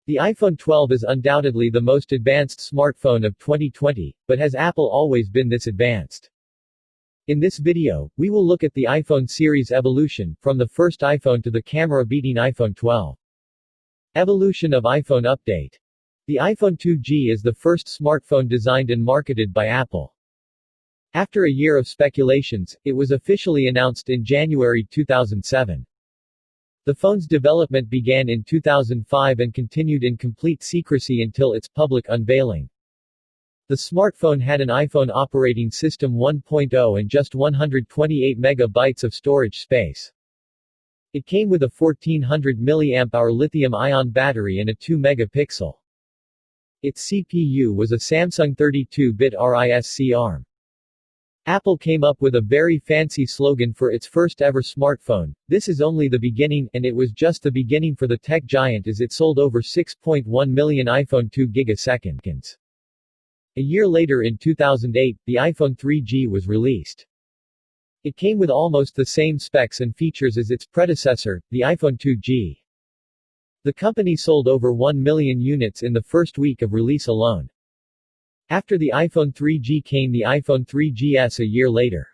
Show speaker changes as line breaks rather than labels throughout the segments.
The iPhone 12 is undoubtedly the most advanced smartphone of 2020, but has Apple always been this advanced? In this video, we will look at the iPhone series evolution, from the first iPhone to the camera-beating iPhone 12. Evolution of iPhone update. The iPhone 2G is the first smartphone designed and marketed by Apple. After a year of speculations, it was officially announced in January 2007. The phone's development began in 2005 and continued in complete secrecy until its public unveiling. The smartphone had an iPhone operating system 1.0 and just 128 megabytes of storage space. It came with a 1400 mAh lithium-ion battery and a 2-megapixel. Its CPU was a Samsung 32-bit RISC ARM. Apple came up with a very fancy slogan for its first-ever smartphone: "This is only the beginning," and it was just the beginning for the tech giant as it sold over 6.1 million iPhone 2 gigaseconds. A year later in 2008, the iPhone 3G was released. It came with almost the same specs and features as its predecessor, the iPhone 2G. The company sold over 1 million units in the first week of release alone. After the iPhone 3G came the iPhone 3GS a year later.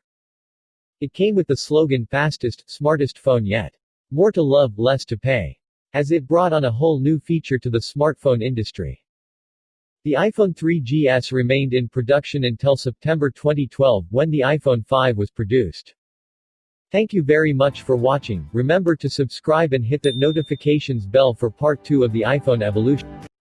It came with the slogan "Fastest, smartest phone yet. More to love, less to pay," as it brought on a whole new feature to the smartphone industry. The iPhone 3GS remained in production until September 2012 when the iPhone 5 was produced. Thank you very much for watching. Remember to subscribe and hit that notifications bell for part 2 of the iPhone evolution.